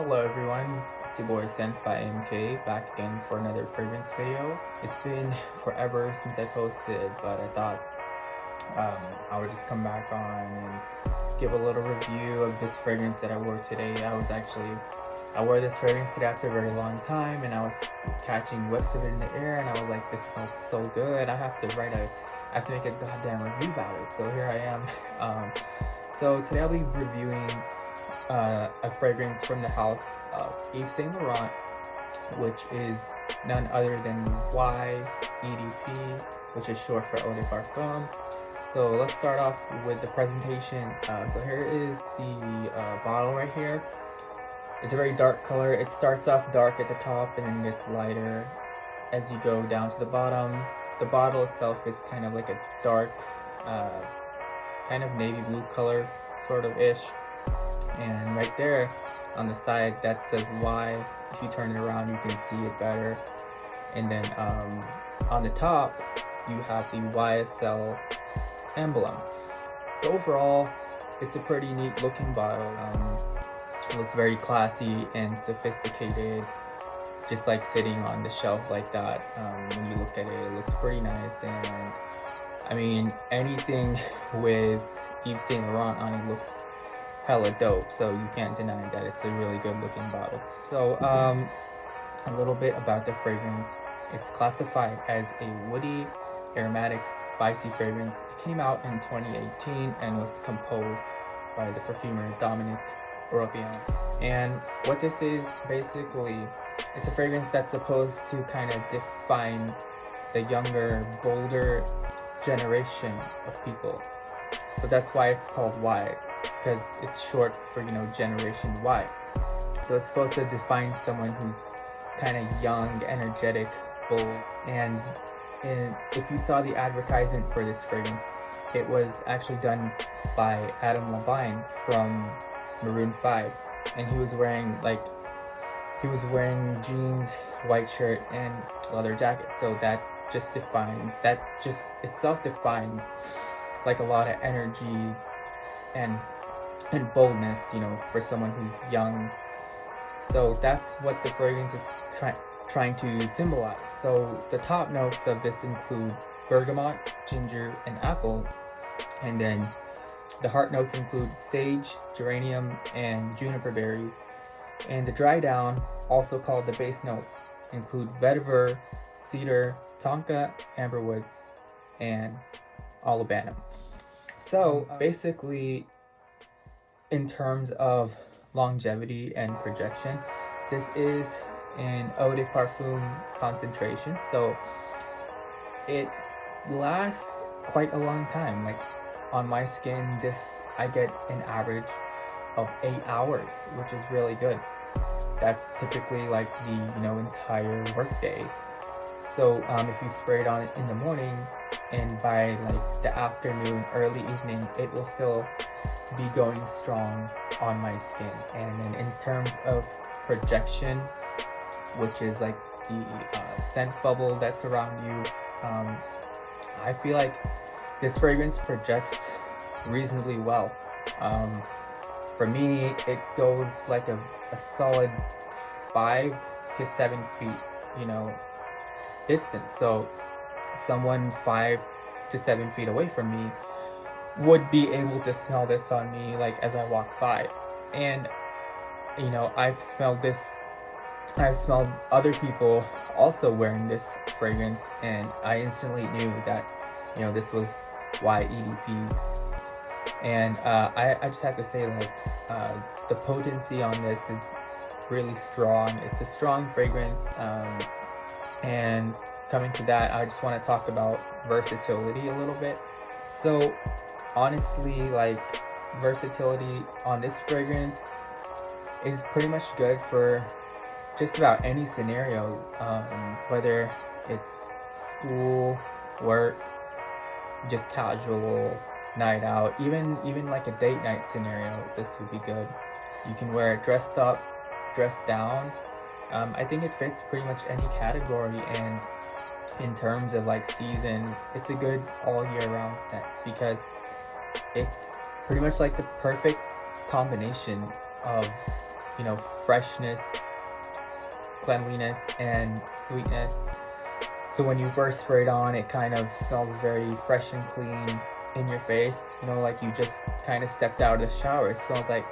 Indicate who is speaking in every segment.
Speaker 1: Hello everyone, it's your boy scentsbyAMK back again for another fragrance video. It's been forever since I posted, but I thought I would just come back on and give a little review of this fragrance that I wore today. I wore this fragrance today after a very long time, and I was catching whiffs of it in the air, and I was like, this smells so good. I have to make a goddamn review about it. So here I am. So today I'll be reviewing a fragrance from the house of Yves Saint Laurent, which is none other than YEDP, which is short for Eau de Parfum. So let's start off with the presentation. So here is the bottle right here. It's a very dark color. It starts off dark at the top and then gets lighter as you go down to the bottom. The bottle itself is kind of like a dark, kind of navy blue color, sort of ish. And right there on the side that says Y. If you turn it around, you can see it better. And then on the top, you have the YSL emblem. So overall, it's a pretty neat looking bottle. It looks very classy and sophisticated, just like sitting on the shelf like that. When you look at it, it looks pretty nice. And I mean, anything with Yves Saint Laurent on it looks hella dope, so you can't deny that it's a really good looking bottle. So a little bit about the fragrance. It's classified as a woody, aromatic, spicy fragrance. It came out in 2018 and was composed by the perfumer Dominic Robian. And what this is, basically, it's a fragrance that's supposed to kind of define the younger, bolder generation of people. So that's why it's called Y, because it's short for, Generation Y. So it's supposed to define someone who's kind of young, energetic, bold. And if you saw the advertisement for this fragrance, it was actually done by Adam Levine from Maroon 5, and he was wearing jeans, white shirt, and leather jacket. So that itself defines like a lot of energy and boldness, for someone who's young. So that's what the fragrance is trying to symbolize. So the top notes of this include bergamot, ginger, and apple. And then the heart notes include sage, geranium, and juniper berries. And the dry down, also called the base notes, include vetiver, cedar, tonka, amberwoods, and olibanum. So basically, in terms of longevity and projection, this is an Eau de Parfum concentration, so it lasts quite a long time. Like on my skin, I get an average of 8 hours, which is really good. That's typically like the entire workday. So if you spray it on in the morning, and by like the afternoon, early evening, it will still be going strong on my skin. And then in terms of projection, which is like the scent bubble that's around you, I feel like this fragrance projects reasonably well. For me, it goes like a solid 5 to 7 feet, distance. So someone 5 to 7 feet away from me would be able to smell this on me, like as I walk by. And I've smelled other people also wearing this fragrance, and I instantly knew that this was YEDP. And I just have to say, like, the potency on this is really strong. It's a strong fragrance. And coming to that, I just want to talk about versatility a little bit. So honestly, like, versatility on this fragrance is pretty much good for just about any scenario, whether it's school, work, just casual, night out, even like a date night scenario. This would be good. You can wear it dressed up, dressed down. I think it fits pretty much any category, and in terms of like seasons, it's a good all year round scent because it's pretty much like the perfect combination of you know, freshness, cleanliness, and sweetness. So when you first spray it on, it kind of smells very fresh and clean in your face, you know, like you just kind of stepped out of the shower. It smells like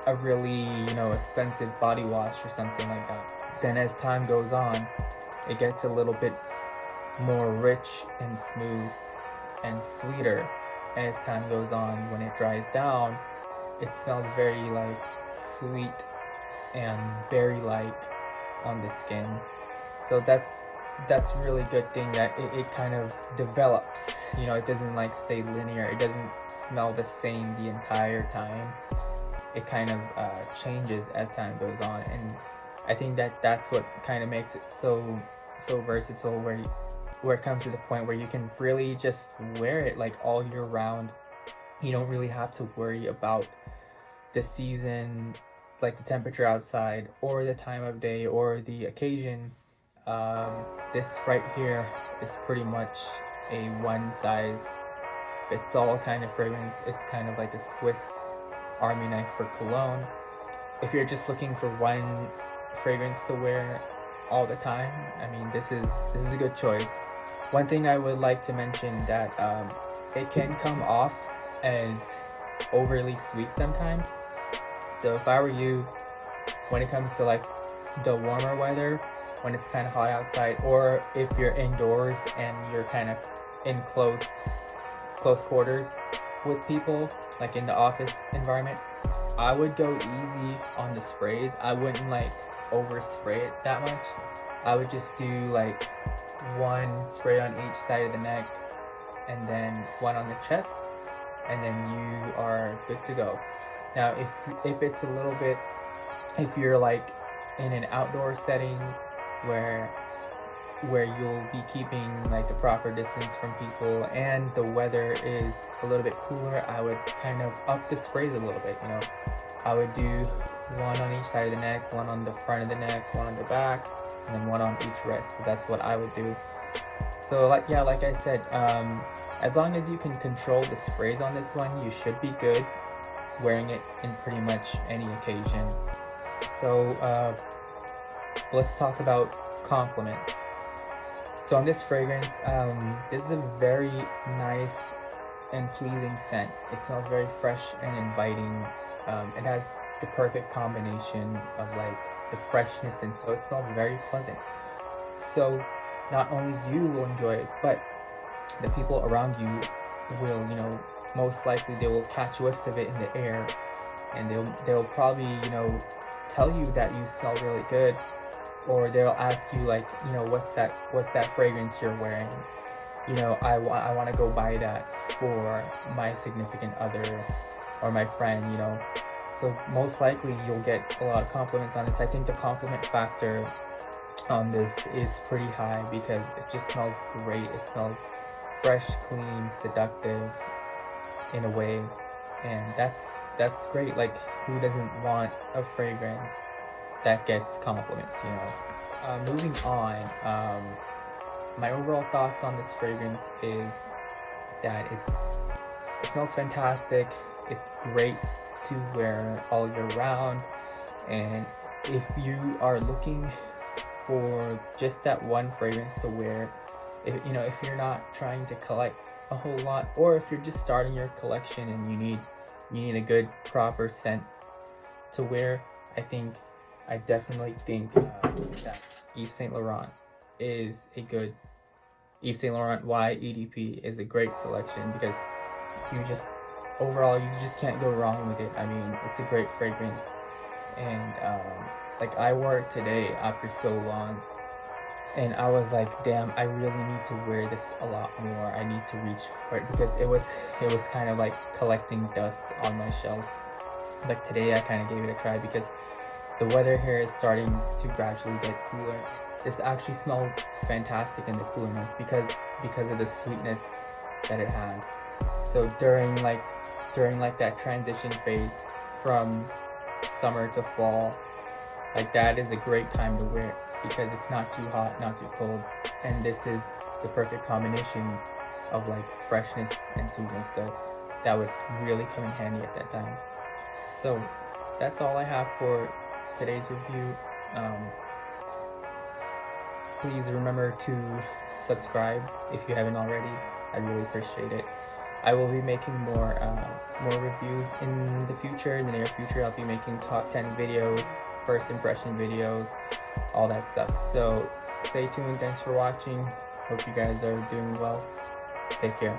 Speaker 1: a really, you know, expensive body wash or something like that. Then as time goes on, it gets a little bit more rich and smooth and sweeter. And as time goes on, when it dries down, it smells very like sweet and berry-like on the skin. So that's really good thing that it kind of develops, you know, it doesn't like stay linear, it doesn't smell the same the entire time. It kind of changes as time goes on, and I think that's what kind of makes it so versatile, where it comes to the point where you can really just wear it like all year round. You don't really have to worry about the season, like the temperature outside or the time of day or the occasion. This right here is pretty much a one size fits all kind of fragrance. It's kind of like a Swiss army knife for cologne. If you're just looking for one fragrance to wear all the time, I mean, this is a good choice. One thing I would like to mention that it can come off as overly sweet sometimes. So if I were you, when it comes to like the warmer weather, when it's kind of hot outside, or if you're indoors and you're kind of in close quarters with people, like in the office environment, I would go easy on the sprays. I wouldn't like overspray it that much. I would just do like one spray on each side of the neck and then one on the chest, and then you are good to go. Now if it's a little bit, if you're like in an outdoor setting where you'll be keeping like the proper distance from people and the weather is a little bit cooler, I would kind of up the sprays a little bit, you know. I would do one on each side of the neck, one on the front of the neck, one on the back, and then one on each wrist. So that's what I would do. So like I said, as long as you can control the sprays on this one, you should be good wearing it in pretty much any occasion. So let's talk about compliments. So on this fragrance, this is a very nice and pleasing scent. It smells very fresh and inviting. It has the perfect combination of like the freshness, and so it smells very pleasant. So not only you will enjoy it, but the people around you will, you know, most likely they will catch whiffs of it in the air, and they'll probably, you know, tell you that you smell really good, or they'll ask you like, you know, what's that fragrance you're wearing? You know, I want to go buy that for my significant other or my friend, you know. So most likely you'll get a lot of compliments on this. I think the compliment factor on this is pretty high because it just smells great. It smells fresh, clean, seductive in a way, and that's great. Like, who doesn't want a fragrance that gets compliments, you know? Moving on, my overall thoughts on this fragrance is that it smells fantastic. It's great to wear all year round, and if you are looking for just that one fragrance to wear, if you're not trying to collect a whole lot, or if you're just starting your collection and you need a good proper scent to wear, I definitely think that Yves Saint Laurent is a good Yves Saint Laurent Y EDP is a great selection, because overall you just can't go wrong with it. I mean, it's a great fragrance, and like I wore it today after so long, and I was like, damn, I really need to wear this a lot more. I need to reach for it, because it was kind of like collecting dust on my shelf. But today I kind of gave it a try because the weather here is starting to gradually get cooler. This actually smells fantastic in the cooler months because of the sweetness that it has. So during that transition phase from summer to fall, like that is a great time to wear it, because it's not too hot, not too cold, and this is the perfect combination of like freshness and sweetness. So that would really come in handy at that time. So that's all I have for today's review. Please remember to subscribe if you haven't already. I really appreciate it. I will be making more reviews in the future. In the near future, I'll be making top 10 videos, first impression videos, all that stuff. So stay tuned. Thanks for watching. Hope you guys are doing well. Take care.